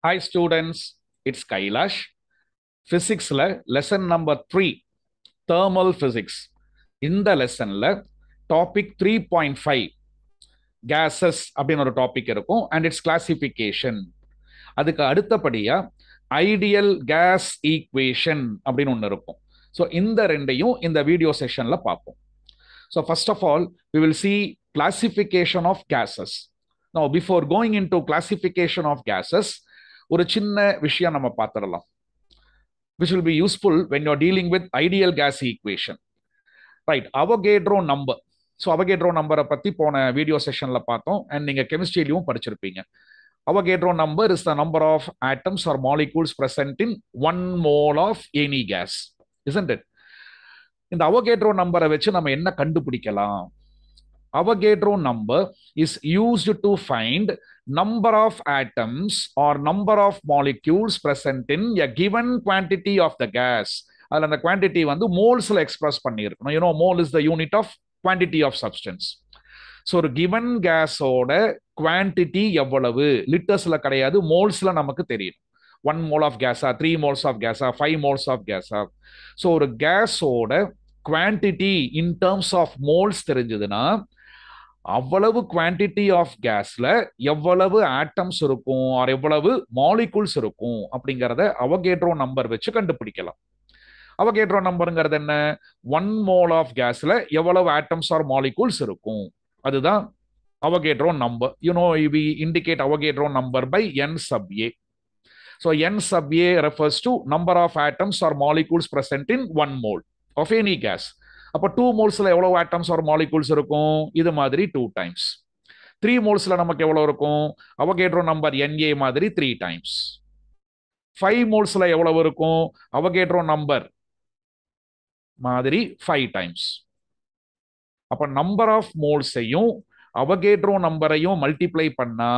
Hi students, it's Kailash. Physics lesson number 3, thermal physics. இந்த லெசன்ல topic 3.5 gases அப்படின்னு ஒரு topic இருக்கும் and its classification. அதுக்கு அடுத்தபடியா ஐடியல் கேஸ் ஈக்குவேஷன் அப்படின்னு ஒன்று இருக்கும். ஸோ இந்த ரெண்டையும் இந்த வீடியோ செஷன்ல பார்ப்போம். So first of all we will see classification of gases. Now before going into classification of gases, ஒரு சின்ன விஷயம் நம்ம பார்த்துடலாம், which will be useful when you're dealing with ideal gas equation. Right, Avogadro number. So Avogadro number பத்தி போன video செஷன்ல பார்த்தோம் and நீங்க கெமிஸ்ட்ரியிலும் படிச்சிருப்பீங்க. Avogadro number is the number of atoms or molecules present in 1 mole of any gas, isn't it? இந்த Avogadro நம்பரை வச்சு நம்ம என்ன கண்டுபிடிக்கலாம்? Avogadro number is used to find number of atoms or number of molecules present in a given quantity of the gas. அதில் அந்த quantity வந்து மோல்ஸ்ல எக்ஸ்பிரஸ் பண்ணியிருக்கணும். You know mole is the unit of quantity of substance. So ஒரு given கேஸோட quantity எவ்வளவு, லிட்டர்ஸ்ல கிடையாது, மோல்ஸ்ல நமக்கு தெரியும். 1 மோல் ஆஃப் கேஸா, 3 மோல்ஸ் ஆஃப் கேஸா, 5 மோல்ஸ் ஆஃப் கேஸா. ஸோ ஒரு கேஸோட quantity in terms of moles தெரிஞ்சதுன்னா அவ்வளவு குவான்டிட்டி ஆஃப் கேஸ்ல எவ்வளவு ஆட்டம்ஸ் இருக்கும் ஆர் எவ்வளவு மாலிகூல்ஸ் இருக்கும் அப்படிங்கிறத அவகேட்ரோ நம்பர் வச்சு கண்டுபிடிக்கலாம். அவகேட்ரோ நம்பருங்கிறது என்ன? 1 மோல் ஆஃப் கேஸ்ல எவ்வளவு ஆட்டம்ஸ் ஆர் மாலிகூல்ஸ் இருக்கும், அதுதான் Avogadro number. You know we indicate Avogadro number by n sub a. So n sub a refers to number of atoms or molecules present in 1 mole of any gas. அப்போ 2 மோல்ஸ்ல எவ்வளவு atoms or molecules இருக்கும்? இது மாதிரி 2 times. 3 மோல்ஸ்ல நமக்கு எவ்வளவு இருக்கும்? Avogadro number Na மாதிரி 3 times. 5 மோல்ஸ்ல எவ்வளவு இருக்கும்? அவகேட்ரோ நம்பர் மாதிரி 5 டைம்ஸ். அப்ப நம்பர் ஆஃப் மோல்ஸையும் அவகேட்ரோ நம்பரையும் மல்டிப்ளை பண்ணா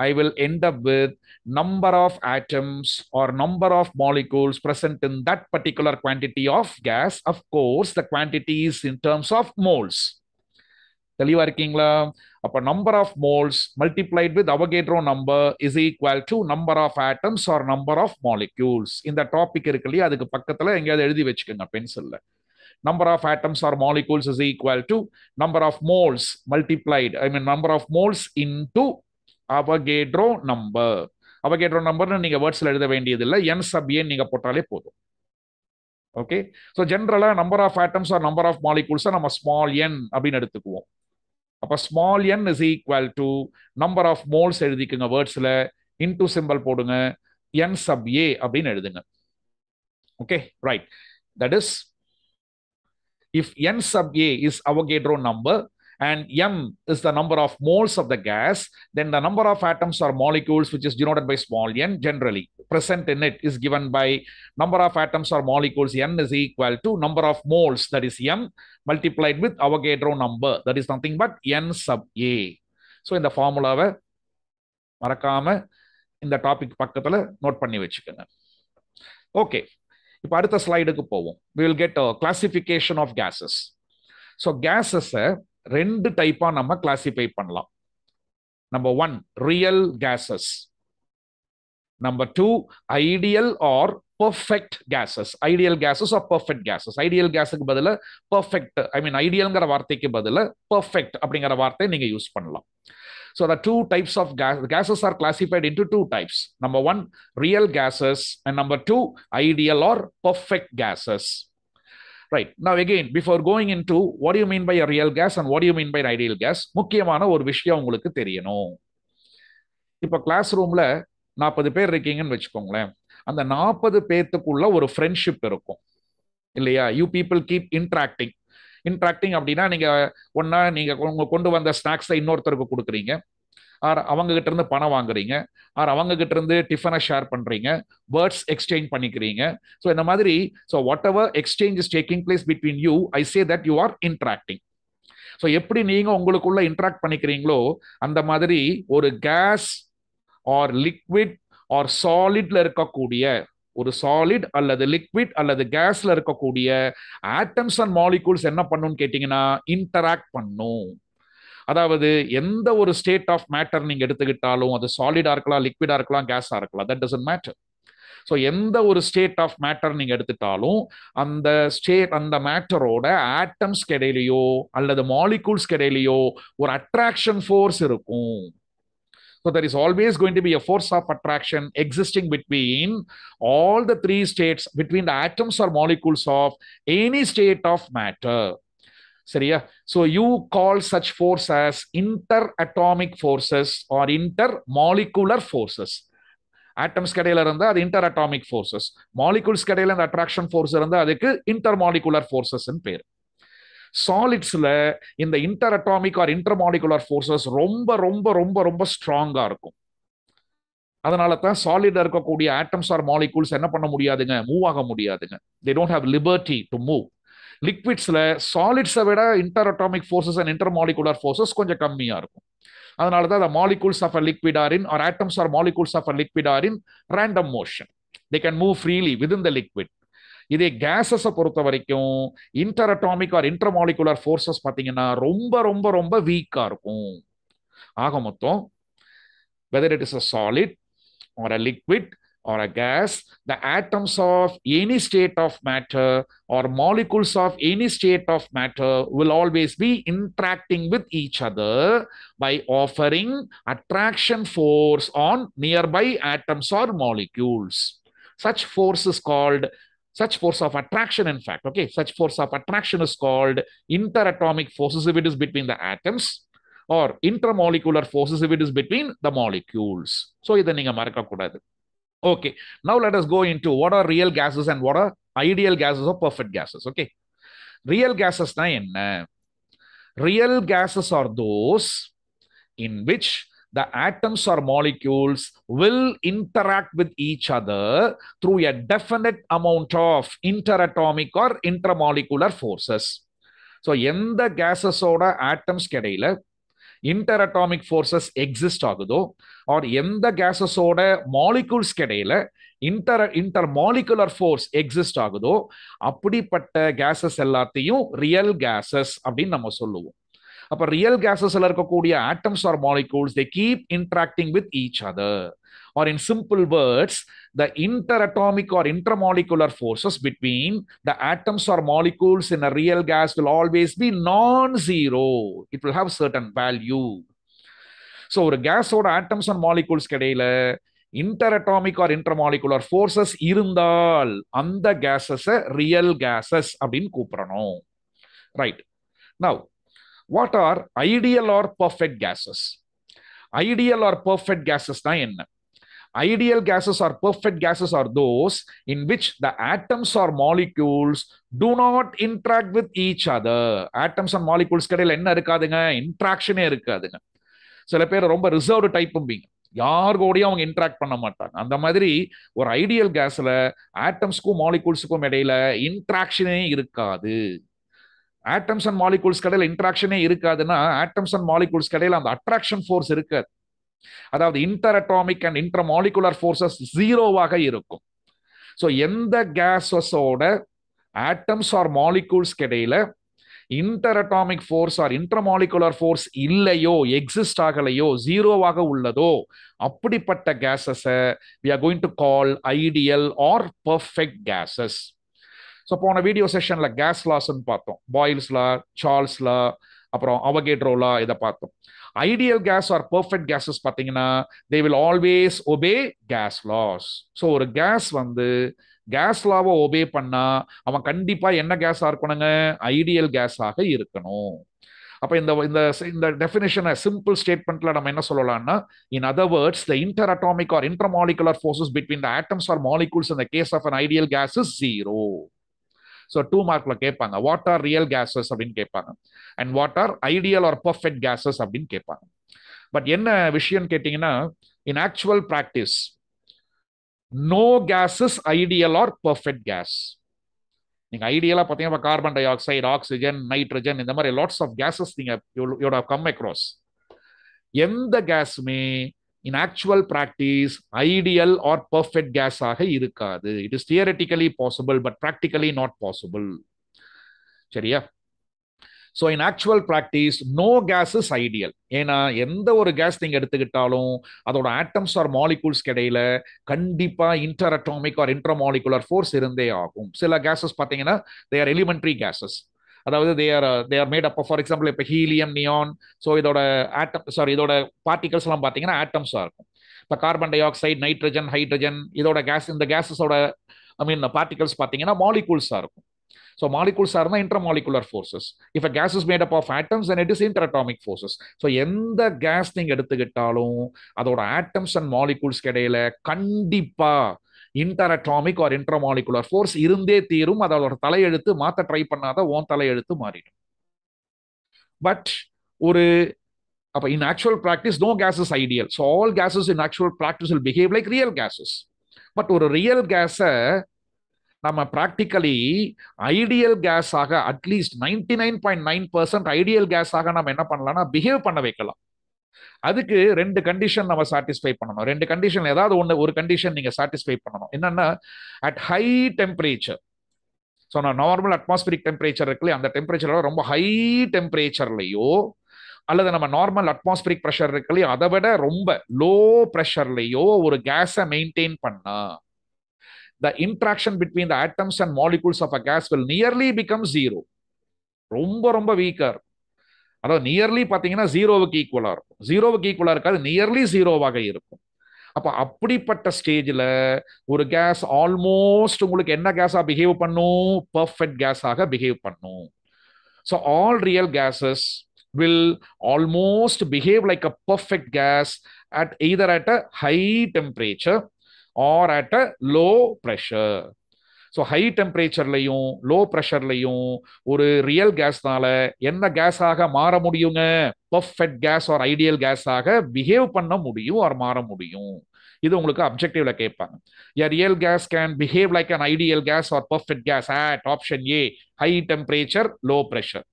I will end up with number of atoms or number of molecules present in that particular quantity of gas. Of course, the quantity is in terms of moles. தெளிவா இருக்கீங்களா? அப்ப number of moles multiplied with Avogadro number is equal to number of atoms or number of molecules. இந்த topic இருக்கு இல்லையா, அதுக்கு பக்கத்துல எங்கேயாவது எழுதி வச்சுக்கோங்க பென்சில்ல. Number of atoms or molecules is equal to number of moles multiplied, number of moles into Avogadro number. Avogadro number நீங்க வேர்ட்ஸ்ல எழுத வேண்டியது இல்லை, n sub a நீங்க போட்டாலே போதும். ஓகே, ஸோ ஜென்ரலா number of atoms or number of molecules நம்ம small n அப்படின்னு எடுத்துக்குவோம். அப்ப small n is equal to number of moles எழுதிக்குங்க வேர்ட்ஸ்ல, இன்டூ சிம்பிள் போடுங்க, n sub a அப்படின்னு எழுதுங்க. Okay, right. That is if n sub a is Avogadro number and m is the number of moles of the gas, then the number of atoms or molecules, which is denoted by small n generally present in it, is given by number of atoms or molecules. N is equal to number of moles, that is m, multiplied with Avogadro number, that is nothing but n sub a. So இந்த ஃபார்முலாவை மறக்காம இந்த topic பக்கத்துல note பண்ணி வச்சுக்கோங்க. Okay, இப்போ அடுத்த ஸ்லைடுக்கு போவோம். we will get a classification of gases. so gases ரெண்டு டைப்பா நம்ம கிளாசிஃபை பண்ணலாம். Number 1 real gases, number 2 ideal or perfect gases. Ideal gases or perfect gases. Ideal கேஸுக்கு பதிலா பெர்ஃபெக்ட், ஐடியல்ங்கிற வார்த்தைக்கு பதிலா பெர்ஃபெக்ட் அப்படிங்கிற வார்த்தை நீங்க யூஸ் பண்ணலாம். So the two types of gases are classified into 2 types. Number 1, real gases, and number 2, ideal or perfect gases. Right. Now again, before going into what do you mean by a real gas and what do you mean by an ideal gas, முக்கியமான ஒரு விஷயம் உங்களுக்கு தெரியணும். இப்போ class ரூம்ல 40 பேர் இருக்கீங்கன்னு வச்சுக்கோங்களேன். அந்த 40 பேத்துக்குள்ள ஒரு ஃப்ரெண்ட்ஷிப் இருக்கும் இல்லையா? யூ பீப்புள் கீப் இன்ட்ராக்டிங் அப்படின்னா நீங்க ஒன்னா நீங்க கொண்டு வந்த ஸ்நாக்ஸை இன்னொருத்தருக்கு கொடுக்குறீங்க, ஆர் அவங்க கிட்ட இருந்து பணம் வாங்குறீங்க, ஆர் அவங்க கிட்ட இருந்து டிஃபனை ஷேர் பண்றீங்க, வேர்ட்ஸ் எக்ஸ்சேஞ்ச் பண்ணிக்கிறீங்க. ஸோ இந்த மாதிரி so what ever exchange is taking place between you, I say that you are interacting. So எப்படி நீங்க உங்களுக்குள்ள இன்ட்ராக்ட் பண்ணிக்கிறீங்களோ அந்த மாதிரி ஒரு கேஸ் ஆர் லிக்விட் ஆர் சாலிட்ல இருக்கக்கூடிய ஒரு சாலிட் அல்லது லிக்விட் அல்லது கேஸ்ல இருக்கக்கூடிய ஆட்டம்ஸ் அண்ட் மாலிகூல்ஸ் என்ன பண்ணுன்னு கேட்டீங்கன்னா இன்டராக்ட் பண்ணும். அதாவது எந்த ஒரு ஸ்டேட் ஆஃப் மேட்டர் நீங்க எடுத்துக்கிட்டாலும் அது சாலிடா இருக்கலாம், லிக்விடா இருக்கலாம், கேஸா இருக்கலாம், தட் டசன்ட் மேட்டர். ஸோ எந்த ஒரு ஸ்டேட் ஆஃப் மேட்டர் நீங்க எடுத்துட்டாலும் அந்த மேட்டரோட ஆட்டம்ஸ் இடையிலையோ அல்லது மாலிகூல்ஸ் இடையிலையோ ஒரு அட்ராக்ஷன் ஃபோர்ஸ் இருக்கும். So there is always going to be a force of attraction existing between all the three states, between the atoms or molecules of any state of matter. சரியா? So you call such force as interatomic forces or intermolecular forces. Atoms கடையில இருந்தா அது inter atomic forces, molecules கடையில அந்த attraction force இருந்தா அதுக்கு intermolecular forces பேர். சாலிட்ஸ்ல இந்த interatomic or intermolecular forces ரொம்ப ரொம்ப ரொம்ப ரொம்ப ஸ்ட்ராங்கா இருக்கும். அதனால தான் சாலிட்ல இருக்கக்கூடிய ஆட்டம்ஸ் ஆர் மாலிகூல்ஸ் என்ன பண்ண முடியாதுங்க, மூவ் ஆக முடியாதுங்க. They don't have liberty to move. லிக்விட்ஸ்ல சாலிட்ஸை விட inter atomic forces and intermolecular forces கொஞ்சம் கம்மியா இருக்கும். அதனால தான் the molecules of a liquid are in, or atoms or molecules of a liquid are in random motion. They can move freely within the liquid. இதே கேஸஸை பொறுத்த வரைக்கும் interatomic or intermolecular forces பார்த்தீங்கன்னா ரொம்ப ரொம்ப ரொம்ப வீக்கா இருக்கும். ஆக மொத்தம் whether it is a solid or a liquid or a gas, the atoms of any state of matter or molecules of any state of matter will always be interacting with each other by offering attraction force on nearby atoms or molecules. Such force is called, such force of attraction, in fact, okay, such force of attraction is called interatomic forces if it is between the atoms, or intermolecular forces if it is between the molecules. So இதை நீங்க மறக்க கூடாது. Okay, now let us go into what are real gases and what are ideal gases or perfect gases. Okay, real gases na enna? Real gases are those in which the atoms or molecules will interact with each other through a definite amount of interatomic or intermolecular forces. So எந்த gases-ஓட atoms கிடையில interatomic forces exist ஆகுதோ, or எந்த gases-ஓட molecules கிடையில intermolecular force exist ஆகுதோ, அப்படிப்பட்ட gases எல்லாத்தையும் real gases அப்படின்னு நம்ம சொல்லுவோம். அப்ப ரியல் கேசஸ்ல இருக்கக்கூடிய atoms or molecules they keep interacting with each other, or in simple words, the interatomic or intermolecular forces between the atoms or molecules in a real gas will always be non-zero. It will have certain value. So ஒரு கேஸோட atoms and molecules கிடையில interatomic or intermolecular forces இருந்தால் அந்த கேஸஸை real gases அப்படின்னு கூப்பிடணும். Right. Now what are ideal or perfect gases? Ideal or perfect gases na enna? Ideal gases or perfect gases are those in which the atoms or molecules do not interact with each other. Atoms and molecules கடையில் என்ன இருக்காதுங்க, இன்ட்ராக்ஷனே இருக்காதுங்க. சில பேர் ரொம்ப reserved டைப்பும்பீங்க, யார் கூடயும் அவங்க இன்ட்ராக்ட் பண்ண மாட்டாங்க. அந்த மாதிரி ஒரு ஐடியல் கேஸ்ல ஆட்டம்ஸ்க்கும் மாலிகூல்ஸுக்கும் இடையில இன்ட்ராக்ஷனே இருக்காது. ஆட்டம்ஸ் அண்ட் மாலிகூல்ஸ் கடையில் இன்ட்ராக்ஷனே இருக்காதுன்னா ஆட்டம்ஸ் அண்ட் மாலிகூல்ஸ் கடையில் அந்த அட்ராக்ஷன் ஃபோர்ஸ் இருக்காது. அதாவது inter atomic and inter molecular forces ஜீரோவாக இருக்கும். ஸோ எந்த கேஸஸோட ஆட்டம்ஸ் ஆர் மாலிகூல்ஸ் இடையில inter atomic fours are inter molecular force இல்லையோ, எக்ஸிஸ்ட் ஆகலையோ, ஜீரோவாக உள்ளதோ, அப்படிப்பட்ட கேஸஸை we are going to call ideal or perfect gases. So போன வீடியோ செஷன்ல கேஸ் லாஸ்ன்னு பார்த்தோம், பாயில்ஸ் லா, சார்ல்ஸ் லா, அப்புறம் அவகேட்ரோ லா, இதை பார்த்தோம். Ideal gas or perfect gases பார்த்தீங்கன்னா they will always obey gas laws. So ஒரு கேஸ் கேஸ் லாவை obey பண்ணா அவன் கண்டிப்பா என்ன கேஸா இருக்கணுங்க, ஐடியல் கேஸாக இருக்கணும். அப்ப இந்த டெஃபினிஷனை சிம்பிள் ஸ்டேட்மெண்ட்ல நம்ம என்ன சொல்லலாம்னா, in other words the interatomic or intermolecular forces between the atoms or molecules in the case of an ideal gas is zero. So 2 மார்க்ல கேட்பாங்க, வாட் ஆர் ரியல் கேசஸ் அப்படின்னு கேட்பாங்க, and what are ideal or perfect gases அப்படின்னு கேட்பாங்க. But என்ன விஷயம் கேட்டீங்கன்னா, in actual practice no gas is ideal or perfect gas. நீங்க ஐடியலா பார்த்தீங்கன்னா carbon dioxide, oxygen, nitrogen, இந்த மாதிரி லாட்ஸ் ஆஃப் கேசஸ் நீங்க யூ ஹேவ் கம் அக்ராஸ். எந்த கேஸுமே in actual practice ideal or perfect gas ஆக இருக்காது. It is theoretically possible but practically not possible. சரியா? So in actual practice no gas is ideal. ஏன்னா எந்த ஒரு கேஸ் நீங்க எடுத்துக்கிட்டாலும் அதோட ஆட்டம்ஸ் ஆர் மாலிகூல்ஸ் இடையில கண்டிப்பா interatomic or intermolecular force இருந்தே ஆகும். சில கேஸஸ் பார்த்தீங்கன்னா தே ஆர் எலிமெண்ட்ரி கேஸஸ், அதாவது they are made up for example இப்போ ஹீலியம், நியான். ஸோ இதோட இதோட பார்ட்டிகல்ஸ் எல்லாம் பார்த்தீங்கன்னா ஆட்டம்ஸா இருக்கும். இப்போ carbon di oxide, nitrogen, hydrogen, இதோட கேஸ், இந்த கேஸஸோட பார்ட்டிகல்ஸ் பார்த்தீங்கன்னா மாலிகூல்ஸா இருக்கும். So molecules are the intermolecular forces. If a gas is made up of atoms, then it is interatomic forces. So எந்த கேஸ் நீங்க எடுத்துக்கிட்டாலும் அதோட ஆட்டம்ஸ் அண்ட் மாலிகூல்ஸ் இடையில கண்டிப்பா interatomic or intermolecular force இருந்தே தீரும். அதோட தலையெழுத்து மாத்த ட்ரை பண்ணாத ஓன் தலையெழுத்து மாறிடும். பட் ஒரு அப்ப in actual practice no gas is ideal. So all gases in actual practice will behave like real gases. But ஒரு ரியல் கேஸை நம்ம ப்ராக்டிக்கலி ஐடியல் கேஸ் ஆக அட்லீஸ்ட் 99.9% ஐடியல் கேஸ் ஆக நம்ம என்ன பண்ணலாம்னா பிஹேவ் பண்ண வைக்கலாம். அதுக்கு ரெண்டு கண்டிஷன் நம்ம சாட்டிஸ்ஃபை பண்ணணும். ரெண்டு கண்டிஷன் ஏதாவது ஒரு கண்டிஷன் நீங்க சாட்டிஸ்ஃபை பண்ணணும். என்னன்னா அட் ஹை டெம்பரேச்சர், ஸோ நான் நார்மல் அட்மாஸ்பியரிக் டெம்பரேச்சர் இருக்குல்ல, அந்த டெம்பரேச்சரோட ரொம்ப ஹை டெம்பரேச்சர்லையோ அல்லது நம்ம நார்மல் அட்மாஸ்பியரிக் ப்ரெஷர் இருக்குல்லையோ அதை விட ரொம்ப லோ ப்ரெஷர்லையோ ஒரு கேஸை மெயின்டைன் பண்ணா the interaction between the atoms and molecules of a gas will nearly become zero. ரொம்ப ரொம்ப வீக்கா இருக்கும். அதாவது நியர்லி பார்த்தீங்கன்னா ஜீரோவுக்கு ஈக்குவலா இருக்கும். ஜீரோவுக்கு ஈக்குவலா இருக்காது, நியர்லி ஜீரோவாக இருக்கும். அப்ப அப்படிப்பட்ட ஸ்டேஜ்ல ஒரு கேஸ் ஆல்மோஸ்ட் உங்களுக்கு என்ன கேஸா பிஹேவ் பண்ணும்? பர்ஃபெக்ட் கேஸாக பிஹேவ் பண்ணும். So all real cases will almost behave like a perfect gas at either at a high temperature or at a low pressure. So high டெம்பரேச்சர்லையும் லோ ப்ரெஷர்லையும் ஒரு ரியல் கேஸ்னால என்ன கேஸாக மாற முடியுங்க? பர்ஃபெக்ட் கேஸ் ஆர் ஐடியல் கேஸாக பிஹேவ் பண்ண முடியும் ஆர் மாற முடியும். இது உங்களுக்கு அப்ஜெக்டிவ்ல கேட்பாங்க. A real gas can behave like an ideal gas or perfect gas at option A high temperature low pressure,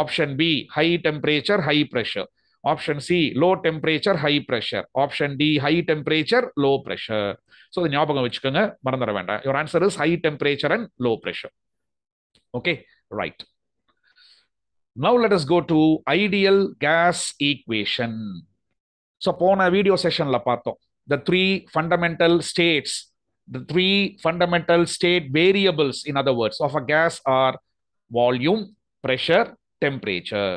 option B high temperature high pressure, option C low temperature high pressure, option D high temperature low pressure. So the ஞாபகம் வச்சுக்கோங்க, மறந்துட வேண்டாம். Your answer is high temperature and low pressure. Okay, right. Now let us go to ideal gas equation. So போன video செஷன்ல பார்த்தோம் the three fundamental states, the three fundamental state variables in other words of a gas are volume, pressure, temperature.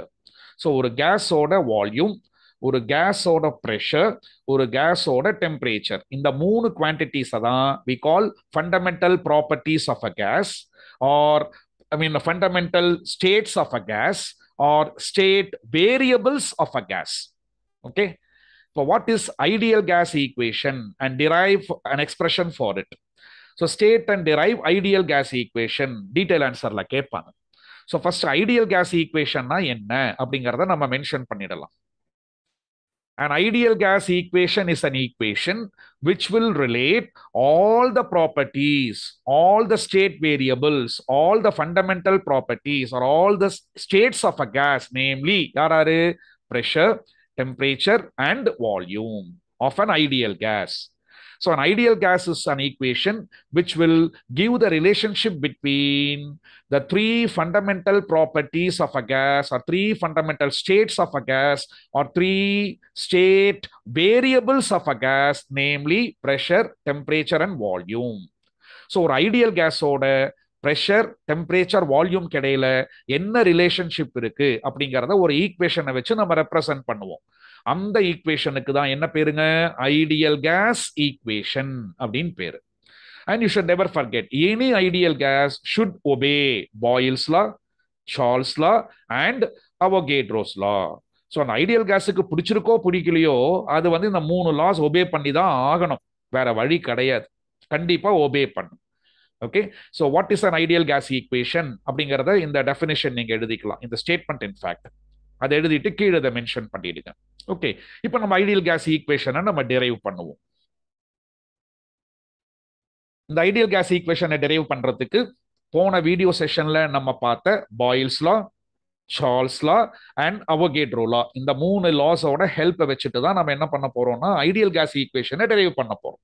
So ஒரு கேஸோட volume, ஒரு கேஸோட pressure, ஒரு கேஸோட temperature, இந்த மூணு குவான்டிட்டிஸ் தான் we call fundamental properties of a gas or fundamental states of a gas or state variables of a gas. Okay, so what is ideal gas equation and derive an expression for it. So state and derive ideal gas equation detail answerல கேட்பாங்க. So first ideal gas equation என்ன அப்படிங்கறத நம்ம mention பண்ணிடலாம். An ideal gas equation is an equation which will relate all the properties, all the state variables, all the fundamental properties or all the states of a gas, namely யாராரு? Pressure, temperature and volume of an ideal gas. So an ideal gas is an equation which will give the relationship between the three fundamental properties of a gas or three fundamental states of a gas or three state variables of a gas, namely pressure, temperature and volume. So ஒரு ideal gas ஓட pressure, temperature, volume கிடையில என்ன relationship இருக்கு அப்படிங்கறத ஒரு ஈக்குவேஷனை வச்சு நம்ம represent பண்ணுவோம். அந்த ஈக்குவேஷனுக்கு தான் என்ன பேருங்க? ஐடியல் கேஸ் ஈக்குவேஷன் அப்படின்னு பேரு. And you should never forget any ideal gas should obey Boyle's law, Charles' law and Avogadro's law. So அந்த ஐடியல் கேஸுக்கு பிடிச்சிருக்கோ பிடிக்கலையோ அது இந்த மூணு லாஸ் ஒபே பண்ணி தான் ஆகணும், வேற வழி கிடையாது, கண்டிப்பா ஒபே பண்ணும். Okay, so what is an ideal case equation அப்படிங்கறத இந்த டெஃபினிஷன் நீங்க எழுதிக்கலாம், இந்த ஸ்டேட்மெண்ட் இன்ஃபேக்ட் அதை எழுதிட்டு கீழே அதை மென்ஷன் பண்ணிடுங்க. ஓகே, இப்போ நம்ம ஐடியல் கேஸ் ஈக்குவேஷனை நம்ம டெரைவ் பண்ணுவோம். இந்த ஐடியல் கேஸ் ஈக்குவேஷனை டெரைவ் பண்றதுக்கு போன வீடியோ செஷன்ல நம்ம பார்த்த Boyle's law, Charles law and Avogadro law, இந்த மூணு லாஸோட ஹெல்ப்பை வச்சுட்டு தான் நம்ம என்ன பண்ண போறோம்னா ஐடியல் கேஸ் ஈக்குவேஷனை டெரைவ் பண்ண போறோம்.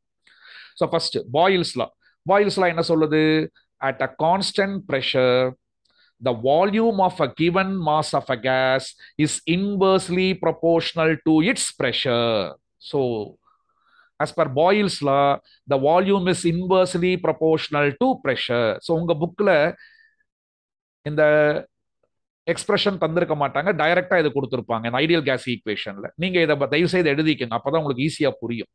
ஸோ ஃபர்ஸ்ட் பாயில்ஸ் லா. பாயில்ஸ் லா என்ன சொல்லுது? At a constant pressure the volume of a given mass of a gas is inversely proportional to its pressure. So as per Boyle's law, the volume is inversely proportional to pressure. So உங்க புக்ல இந்த expression தந்திருக்க மாட்டாங்க, டைரக்டா இது கொடுத்திருப்பாங்க இந்த ideal case ஈக்குவேஷன்ல. நீங்க இதை தயவு செய்து எழுதிக்கங்க, அப்பதான் உங்களுக்கு ஈஸியா புரியும்.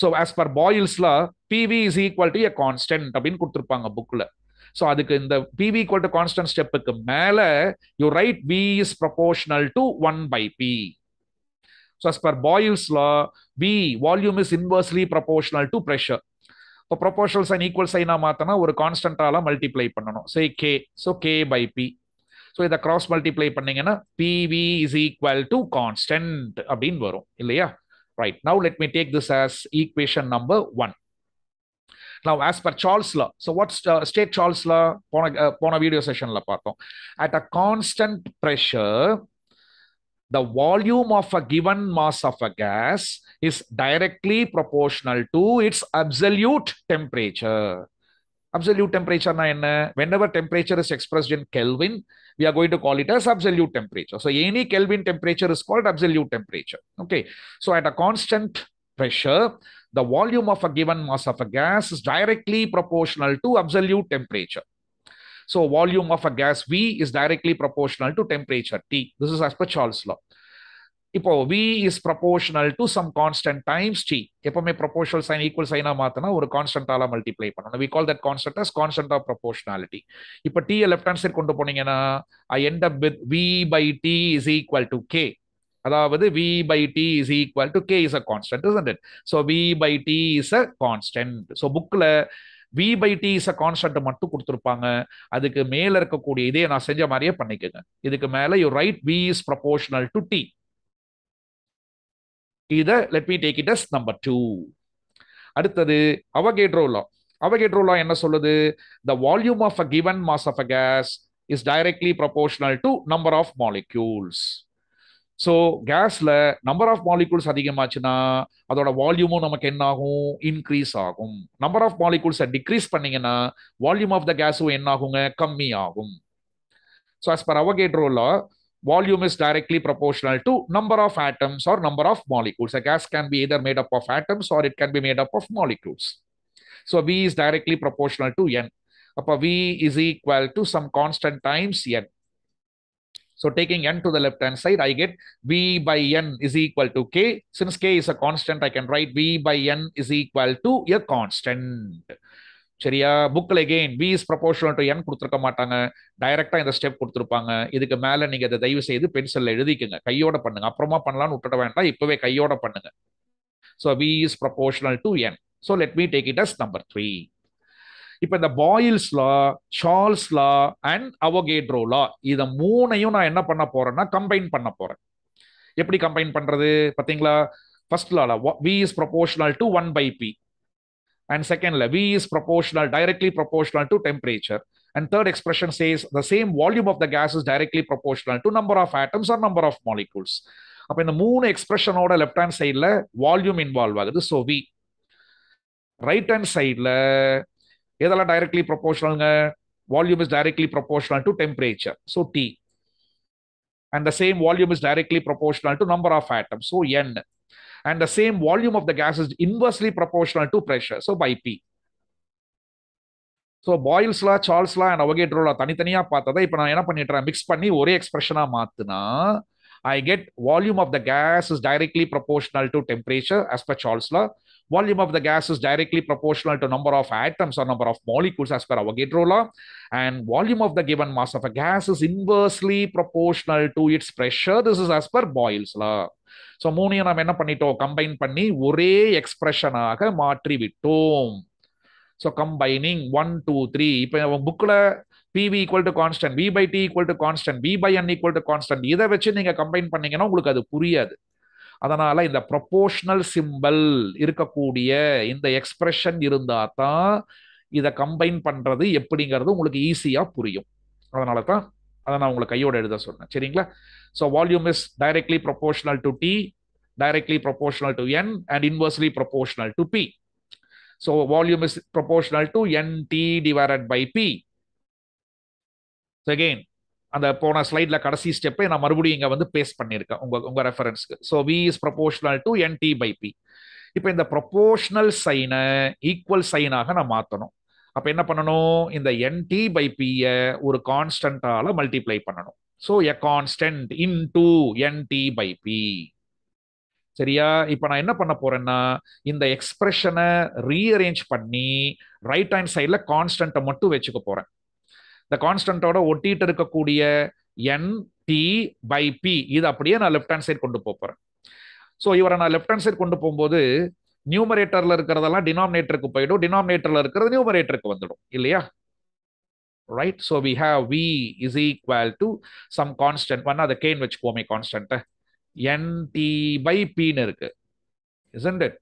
ஸோ ஆஸ் பர் பாயில்ஸ்ல PV is equal to a constant அப்படின்னு கொடுத்துருப்பாங்க புக்ல. ஸோ அதுக்கு இந்த பிவி ஈக்குவல் டு கான்ஸ்டன்ட் ஸ்டெப்புக்கு மேல you write V is proportional to 1/p. So as per பாயில்ஸ்ல V volume is inversely proportional to pressure. இப்போ ப்ரொபோர்ஷனல் சைன் ஈக்குவல் சைனா மாத்தனா ஒரு கான்ஸ்டன்டால மல்டிப்ளை பண்ணணும். Say K, so k/p. So இதை கிராஸ் மல்டிப்ளை பண்ணீங்கன்னா PV is equal to constant அப்படின்னு வரும் இல்லையா? Right. Now let me take this as equation number 1. Now as per Charles law, so what's state Charles law? Pona video session la பார்த்தோம். At a constant pressure, the volume of a given mass of a gas is directly proportional to its absolute temperature. Absolute temperature na enna? Whenever temperature is expressed in Kelvin, we are going to call it as absolute temperature. So any Kelvin temperature is called absolute temperature. Okay. So at a constant pressure, the volume of a given mass of a gas is directly proportional to absolute temperature. So volume of a gas V is directly proportional to temperature T. This is as per Charles law. இப்போ V is proportional to some constant times T. எப்பவுமே proportional sign equal sign மாத்தனா ஒரு கான்ஸ்டன்டால multiply பண்ணணும். We call that constant as constant of proportionality. இப்போ T left hand side கொண்டு போனீங்கன்னா I end up with V by T is equal to K. அதாவது V by T is equal to K is a constant, isn't it? So V by T is a constant. So புக்ல V by T is a constant மட்டும் கொடுத்துருப்பாங்க. அதுக்கு மேல இருக்கக்கூடிய இதே நான் செஞ்ச மாதிரியே பண்ணிக்கோங்க. இதுக்கு மேல you write V is proportional to T. Either let me take it as number 2. அடுத்தது அவகேட்ரோ law. அவகேட்ரோ law என்ன சொல்லுது? The volume of a given mass of a gas is directly proportional to number of molecules. So gasல number of molecules அதிகமாச்சுன்னா அதோட வால்யூமும் நமக்கு என்ன ஆகும்? Increase ஆகும். Number of மாலிகூல்ஸை degrees பண்ணீங்கன்னா volume of the கேஸும் என்ன ஆகுங்க? கம்மி ஆகும். So as per Avogadro law, volume is directly proportional to number of atoms or number of molecules. A gas can be either made up of atoms or it can be made up of molecules. So V is directly proportional to N. Appa V is equal to some constant times N. So taking N to the left hand side, I get V by N is equal to K. Since K is a constant, I can write V by N is equal to a constant. சரியா? புக்ல again V is proportional to N கொடுத்துருக்க மாட்டாங்க, டைரக்டா இந்த step கொடுத்துருப்பாங்க. இதுக்கு மேல நீங்க இதை தயவு செய்து பென்சில்ல எழுதிக்கங்க, கையோட பண்ணுங்க. அப்புறமா பண்ணலாம்னு விட்டுட வேண்டாம், இப்பவே கையோட பண்ணுங்க. So V is proportional to N. So let me take it as number 3. இப்போ இந்த Boyle's law, Charles law and Avogadro law, இதை மூணையும் நான் என்ன பண்ண போறேன்னா கம்பைன் பண்ண போறேன். எப்படி கம்பைன் பண்றது பாத்தீங்களா? ஃபர்ஸ்ட் லால V is proportional to 1/p. And second, V is proportional, directly proportional to temperature. And third expression says the same volume of the gas is directly proportional to number of atoms or number of molecules. அப்ப இந்த மூணு எக்ஸ்பிரஷனோட left hand சைட்ல volume involve ஆகுது. So V. Right hand சைட்ல எதெல்லாம் directly ப்ரொபோர்ஷனல்ங்க? Volume is directly proportional to temperature, so T. And the same volume is directly proportional to number of atoms, so N. And the same volume of the gas is inversely proportional to pressure, so by P. So Boyle's law, Charles law and Avogadro law தனித்தனியா பார்த்ததை இப்போ நான் என்ன பண்ணிட்டேன், mix பண்ணி ஒரே எக்ஸ்பிரஷனா மாத்துனா I get volume of the gas is directly proportional to temperature as per Charles law. Volume of the gas is directly proportional to number of atoms or number of molecules as per Avogadro law. And volume of the given mass of a gas is inversely proportional to its pressure. This is as per Boyle's law. So மூணையும் நாம் என்ன பண்ணிட்டோம், combine பண்ணி ஒரே எக்ஸ்பிரஷனாக மாற்றி விட்டோம். So combining 1, 2, 3. இப்போ புக்ல PV equal to constant, V by T equal to constant, V by N equal to constant. இதை வச்சு நீங்க கம்பைன் பண்ணீங்கன்னா உங்களுக்கு அது புரியாது. அதனால இந்த ப்ரொபோர்ஷனல் சிம்பல் இருக்கக்கூடிய இந்த எக்ஸ்பிரஷன் இருந்தா தான் இதை கம்பைன் பண்றது எப்படிங்கிறது உங்களுக்கு ஈஸியா புரியும். அதனால தான் அதை நான் உங்களுக்கு கையோட எழுத சொன்னேன். சரிங்களா? So volume is directly proportional to T, directly proportional to N, and inversely proportional to P. So volume is proportional to NT divided by P. So again, அந்த போன ஸ்லைட்ல கடைசி ஸ்டெப்பை நான் மறுபடியும் இங்க வந்து பேஸ்ட் பண்ணியிருக்கேன் உங்க ரெஃபரன்ஸ்க்கு. So V is proportional to NT by P. இப்போ இந்த ப்ரொபோஷனல் சைனை ஈக்குவல் சைனாக நான் மாற்றணும். அப்போ என்ன பண்ணணும்? இந்த என்டி பை பியை ஒரு கான்ஸ்டன்டால மல்டிப்ளை பண்ணணும். So a constant into n T by P. சரியா? இப்போ நான் என்ன பண்ண போறேன்னா இந்த எக்ஸ்பிரஷனை ரீஅரேஞ்ச் பண்ணி ரைட் ஹேண்ட் சைடில் கான்ஸ்டன்ட்டை மட்டும் வச்சுக்க போறேன். இந்த கான்ஸ்டன்ட்டோட ஒட்டிட்டு இருக்கக்கூடிய என் டி பை பி இது அப்படியே நான் லெஃப்ட் ஹேண்ட் சைடு கொண்டு போறேன். ஸோ இவரை நான் லெஃப்ட் ஹேண்ட் சைடு கொண்டு போகும்போது நியூமரேட்டர்ல இருக்கிறதெல்லாம் டினாமினேட்டருக்கு போயிடும், டினாமினேட்டர்ல இருக்கிறது நியூமரேட்டருக்கு வந்துடும் இல்லையா? Right. So we have V is equal to some constant வேணா அதை கேன் வச்சுக்கோமே கான்ஸ்டன்ட்டை என் டி பை பின்னு இருக்கு, isn't it?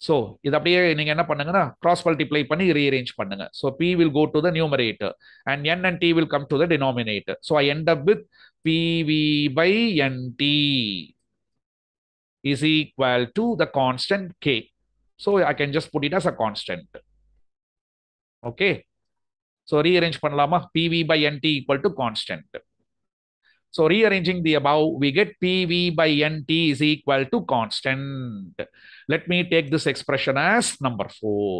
ஸோ இது அப்படியே நீங்க என்ன பண்ணுங்கன்னா கிராஸ் மல்டிப்ளை பண்ணி ரீஅரேஞ்ச் பண்ணுங்க. So P will go to the numerator and n and T will come to the denominator. So I end up with PV by n T is equal to the constant k. So I can just put it as a constant. Okay. So rearrange பண்ணலாமா? PV by NT equal to constant. So rearranging the above, we get PV by NT is equal to constant. Let me take this expression as number 4.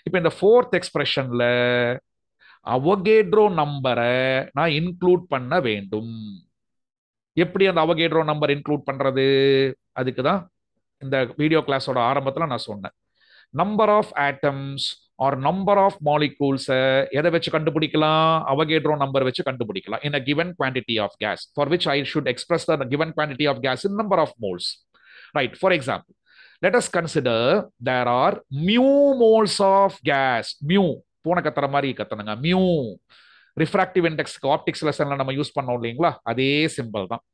இப்போ இந்த fourth expressionல Avogadro நம்பரை நான் include பண்ண வேண்டும். எப்படி அந்த Avogadro number include பண்றது? அதுக்கு தான் இந்த வீடியோ கிளாஸோட ஆரம்பத்தில் நான் சொன்னேன். Number of atoms or number of molecules எதை வச்சு கண்டுபிடிக்கலாம்? அவகேட்ரோ நம்பர் வச்சு கண்டுபிடிக்கலாம். In a given quantity of gas for which I should express the given quantity of gas in number of moles. Right. For example, let us consider there are mu moles of gas. mu போன கத்துற மாதிரி கத்தணுங்க. mu refractive index optics லெசன்ல நம்ம use பண்ணோம் இல்லைங்களா? அதே simple தான்.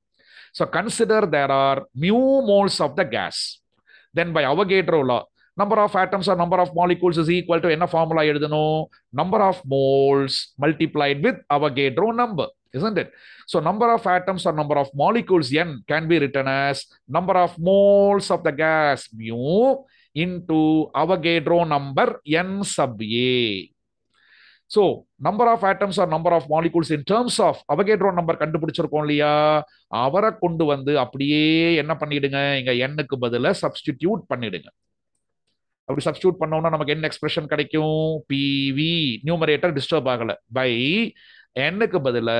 So consider there are mu moles of the gas. Then by Avogadro law, number of atoms or number of molecules is equal to என்ன formula எழுதணும்? Number of moles multiplied with Avogadro number, isn't it? So number of atoms or number of molecules n can be written as number of moles of the gas mu into Avogadro number n sub a. So number of atoms or number of molecules in terms of Avogadro number கண்டுபிடிச்சிருக்கோம் இல்லையா? அவரை கொண்டு வந்து அப்படியே என்ன பண்ணிடுங்க, இங்க n-க்கு பதிலா சப்ஸ்டிடியூட் பண்ணிடுங்க. அப்படி சப்ஸ்டிடியூட் பண்ணோம்னா நமக்கு என்ன எக்ஸ்பிரஷன் கிடைக்கும்? PV நியூமரேட்டர் டிஸ்டர்ப் ஆகல பை n-க்கு பதிலா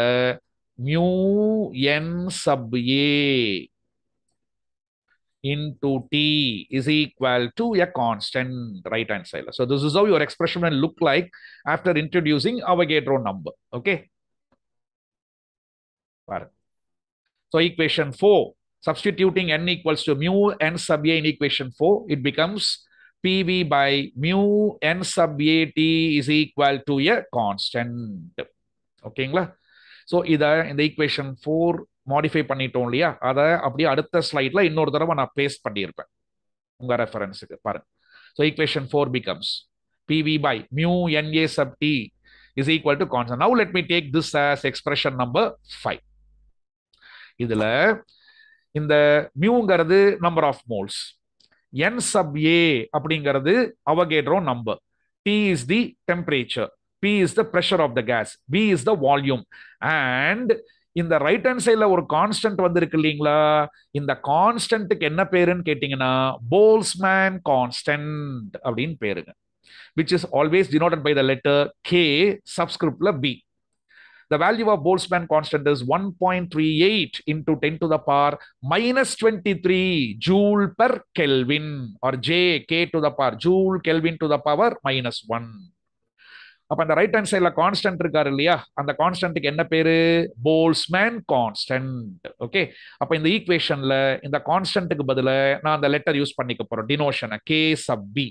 mu n sub a into t is equal to a constant right hand side. So this is how your expression will look like after introducing Avogadro number. Okay. So equation 4, substituting n equals to mu n sub a in equation 4, it becomes PV by mu n sub a t is equal to a constant. Okay. So இந்த equation 4 modify பண்ணிட்டோம் இல்லையா? அதை அப்படியே அடுத்த ஸ்லைட்ல இன்னொரு தடவை நான் paste பண்ணியிருப்பேன் உங்க ரெஃபரன்ஸுக்கு பாருங்க. So equation 4 becomes PV by mu NA sub T is equal to constant. Now let me take this as expression number 5. இதுல இந்த மியூங்கிறது number of moles, n sub a அப்படிங்கிறது Avogadro number, T is the temperature, P is the pressure of the gas, V is the volume, and இந்த right hand சைட்ல ஒரு constant வந்திருக்கு இல்லீங்களா? இந்த கான்ஸ்டன்ட்டுக்கு என்ன பேருன்னு கேட்டீங்கன்னா போல்ஸ்மேன் கான்ஸ்டன்ட் அப்படின்னு பேருங்க, which is always denoted by the letter K subscriptல B. The value of Boltzmann constant is 1.38 into 10 to the power minus 23 joule per Kelvin, or J K to the power joule Kelvin to the power minus 1. அப்ப அந்த right hand சைட்ல constant இருக்காரு இல்லையா? அந்த கான்ஸ்டன்ட்டுக்கு என்ன பேரு? Boltzmann constant. Okay. அப்ப இந்த ஈக்குவேஷன்ல இந்த கான்ஸ்டன்ட்டுக்கு பதிலா நான் அந்த லெட்டர் யூஸ் பண்ணிக்க போறேன், டினோஷனை K sub B.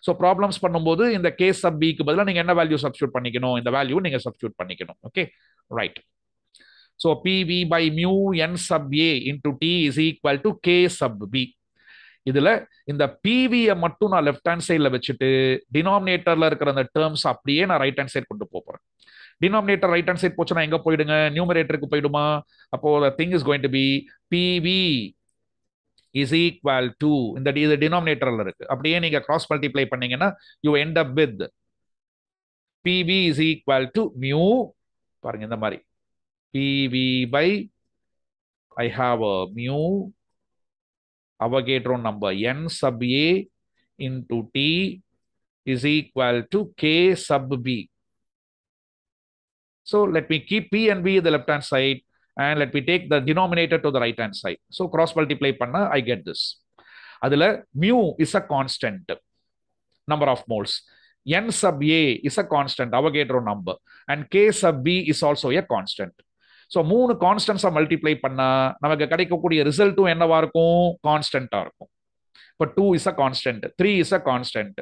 So problems பண்ணும்போது இந்த K sub B-க்கு பதிலாக நீங்க என்ன வேல்யூ சப்ஸ்டியூட் பண்ணிக்கணும்? இந்த வேல்யூ நீங்க சப்ஸ்டியூட் பண்ணிக்கணும். Okay, right. So PV by mu n sub A into T is equal to K sub B. இதுல இந்த PV-யை மட்டும் நான் லெஃப்ட் ஹேண்ட் சைட்ல வச்சுட்டு டினாமினேட்டர்ல இருக்கிற அந்த டேர்ம்ஸ் அப்படியே நான் ரைட் ஹேண்ட் சைட் கொண்டு போறேன். டினாமினேட்டர் ரைட் ஹேண்ட் சைட் போச்சுன்னா எங்க போயிடுங்க? நியூமரேட்டருக்கு போயிடுமா? அப்போ the thing is going to be PV is equal to இந்த டினாமினேட்டர்ல இருக்கு, அப்படியே நீங்க கிராஸ் மல்டிப்ளை பண்ணீங்கன்னா you end up with PV is equal to mu, பாருங்க இந்த மாதிரி PV by, I have a mu Avogadro number N sub A into T is equal to K sub B. So let me keep P and B at the left hand side and let me take the denominator to the right hand side. So cross multiply panna, I get this. Adila mu is a constant number of moles. N sub A is a constant Avogadro number and K sub B is also a constant. So மூணு கான்ஸ்டன்ஸா multiply பண்ணா நமக்கு கிடைக்கக்கூடிய ரிசல்ட்டும் என்னவா இருக்கும் கான்ஸ்டன்டா இருக்கும். இப்போ 2 is a constant, 3 is a constant,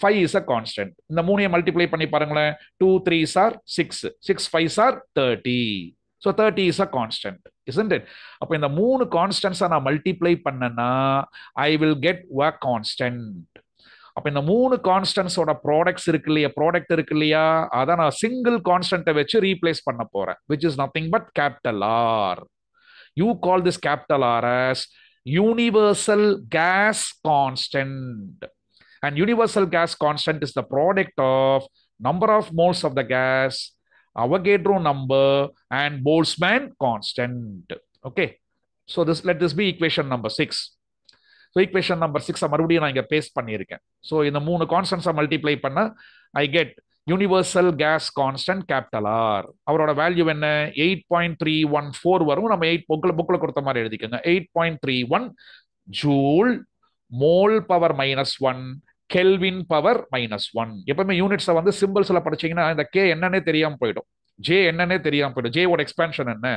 5 is a constant. இந்த மூணையும் மல்டிப்ளை பண்ணி பாருங்களேன். 2 3s are 6, 6 5s are 30. So 30 is a constant, isn't it? அப்ப இந்த மூணு கான்ஸ்டன்ஸா நான் மல்டிப்ளை பண்ணனா I will get a constant. அப்ப இந்த மூணு கான்ஸ்டன்ஸோட ப்ராடக்ட்ஸ் இருக்கு இல்லையா, ப்ராடக்ட் இருக்கு இல்லையா, அதை நான் சிங்கிள் கான்ஸ்டன்ட்டை வச்சு ரீப்ளேஸ் பண்ண போறேன், which is nothing but capital R. You call this capital R as universal gas constant. And universal gas constant is the product of number of moles of the gas, Avogadro number, and Boltzmann constant. Okay. So let this be equation number 6. So equation number 6 மறுபடியும் நான் இங்க paste பண்ணியிருக்கேன். So இந்த மூணு கான்ஸ்டன்ஸை multiply பண்ண I get universal gas constant capital R. அவரோட value என்ன 8.314 வரும். நம்ம 8 புக்ல கொடுத்த மாதிரி எழுதிக்கோங்க. 8.31 joule mole power -1 kelvin power -1. எப்பவுமே யூனிட்ஸை வந்து சிம்பிள்ஸ்ல படிச்சீங்கன்னா இந்த கே என்னன்னே தெரியாம போயிடும், ஜே என்னன்னே தெரியாம போயிடும், ஜேவோட எக்ஸ்பேன்ஷன் என்ன.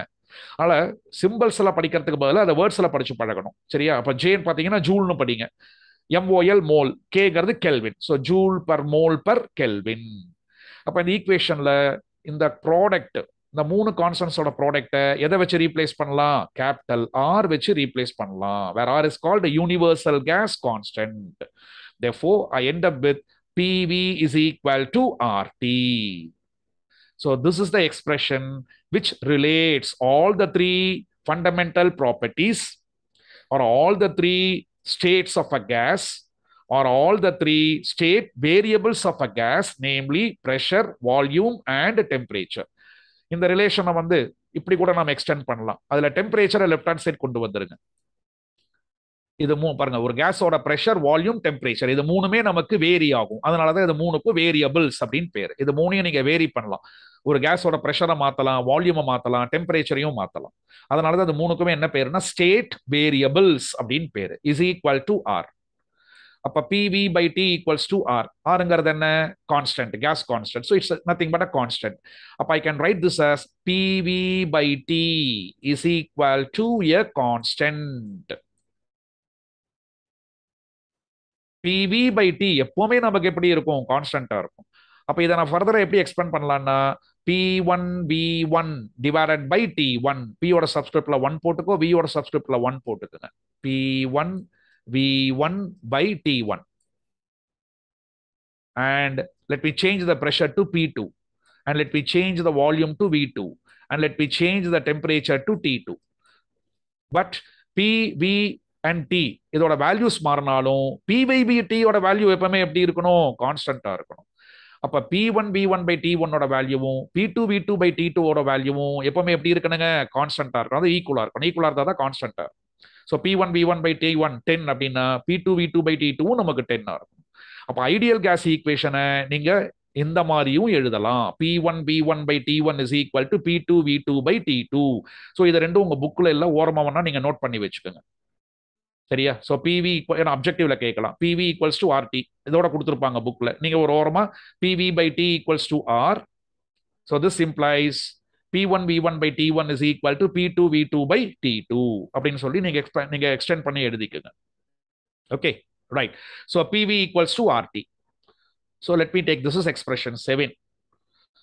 அதனால சிம்பிள்ஸ் எல்லாம் படிக்கிறதுக்கு பதிலாக அதை வேர்ட்ஸ் எல்லாம் படிச்சு பழகணும். சரியா? அப்ப ஜேன்னு பாத்தீங்கன்னா ஜூல்னு படிங்க, MOL மோல், கேங்கிறது Kelvin. So joule per mole per Kelvin. அப்ப இந்த ஈக்குவேஷன்ல இந்த ப்ராடக்ட், இந்த மூணு கான்ஸ்டன்ஸோட ப்ராடக்ட்டை எதை வச்சு ரீப்ளேஸ் பண்ணலாம்? கேபிட்டல் ஆர் வச்சு ரீப்ளேஸ் பண்ணலாம். Where R is called universal gas constant. Therefore, I end up with PV is equal to RT. So this is the expression which relates all the three fundamental properties or all the three states of a gas or all the three state variables of a gas, namely pressure, volume, and temperature. இந்த ரிலேஷனை வந்து இப்படி கூட நம்ம extend பண்ணலாம். அதுல டெம்பரேச்சரை left hand side கொண்டு வந்துருங்க. இது பாருங்க, ஒரு கேஸோட பிரஷர், வால்யூம், டெம்பரேச்சர், இது மூணுமே நமக்கு வேரி ஆகும். அதனாலதான் இது மூணுக்கும் வேரியபிள்ஸ் அப்படின்னு பேரு. இது மூணையும் நீங்க வேரி பண்ணலாம். ஒரு கேஸோட பிரஷரை மாத்தலாம், வால்யூமை மாத்தலாம், டெம்பரேச்சரையும் மாத்தலாம். அதனாலதான் அது மூணுக்குமே என்ன பேருன்னா ஸ்டேட் வேரியபிள்ஸ் அப்படின்னு பேரு. Is equal to R. அப்ப PV by T equals to R. Rங்கிறது என்ன? Constant, gas constant. So it's nothing but a constant. அப்ப I can write this as PV by T is equal to a constant. PV by T எப்பவுமே நமக்கு எப்படி இருக்கும்? கான்ஸ்டன்டா இருக்கும். அப்ப இதை நான் ஃபர்தரா எப்படி எக்ஸ்பேண்ட் பண்ணலாம்னா P1V1 divided by T1. P ஓட சப்ஸ்கிரிப்ட்ல 1 போட்டுக்கோ, V ஓட சப்ஸ்கிரிப்ட்ல 1 போட்டுக்குங்க. P1V1 by T1. And let me change the pressure to P2. And let me change the volume to V2. And let me change the temperature to T2. But PV and T இதோட values மாறினாலும் P/T ஓட value எப்பவுமே எப்படி இருக்கணும்? கான்ஸ்டன்டா இருக்கணும். அப்ப P1V1 by T1 ஓட வேல்யூவும் P2V2 by T2 ஓட வேல்யூவும் எப்பவுமே எப்படி இருக்கணுங்க? கான்ஸ்டன்டா இருக்கணும். அது ஈக்குவலா இருக்கணும். ஈக்குவலா இருந்தா தான் கான்ஸ்டன்டா. ஸோ P1V1 by T1 10 அப்படின்னா P2V2 by T2 நமக்கு 10 இருக்கும். அப்ப ஐடியல் கேஸ் ஈக்குவேஷனை நீங்க இந்த மாதிரியும் எழுதலாம். P1V1 by T1 is equal to P2V2 by T2. So இது ரெண்டும் உங்க புக்ல எல்லாம் ஓரமா வேணா நீங்க நோட் பண்ணி வச்சுக்கோங்க. சரியா? சோ PV அப்ஜெக்டிவ்ல கேட்கலாம். PV equals to RT இதோட கொடுத்திருப்பாங்க புக்ல. நீங்க ஒரு ஓரமா PV by T equals to R. So this implies P1V1 by T1 is equal to P2V2 by T2 அப்படின்னு சொல்லி நீங்க எக்ஸ்டெண்ட் பண்ணி எழுதிக்கங்க. Okay, right. So PV equals to RT. So let me take this is expression 7.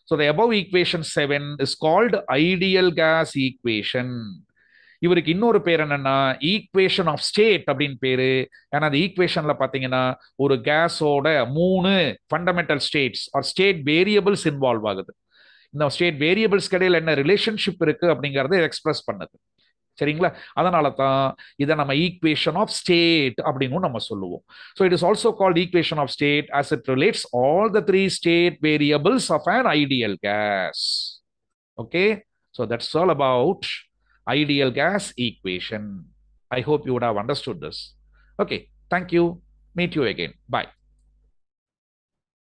So the above equation 7 is called ideal gas equation. இவருக்கு இன்னொரு பேர் என்னன்னா equation of state அப்படின்னு பேரு. ஏன்னா அந்த ஈக்குவேஷன்ல பாத்தீங்கன்னா ஒரு கேஸோட 3 fundamental states or state variables involve ஆகுது. இந்த ஸ்டேட் வேரியபிள்ஸ் இடையில என்ன ரிலேஷன்ஷிப் இருக்கு அப்படிங்கறத எக்ஸ்பிரஸ் பண்ணுது. சரிங்களா? அதனால தான் இதை நம்ம ஈக்குவேஷன் ஆஃப் ஸ்டேட் அப்படின்னு நம்ம சொல்லுவோம். So it is also called equation of state as it relates all the 3 state variables of an ideal gas. Okay. So that's all about ideal gas equation. I hope you would have understood this. Okay, thank you. Meet you again. Bye.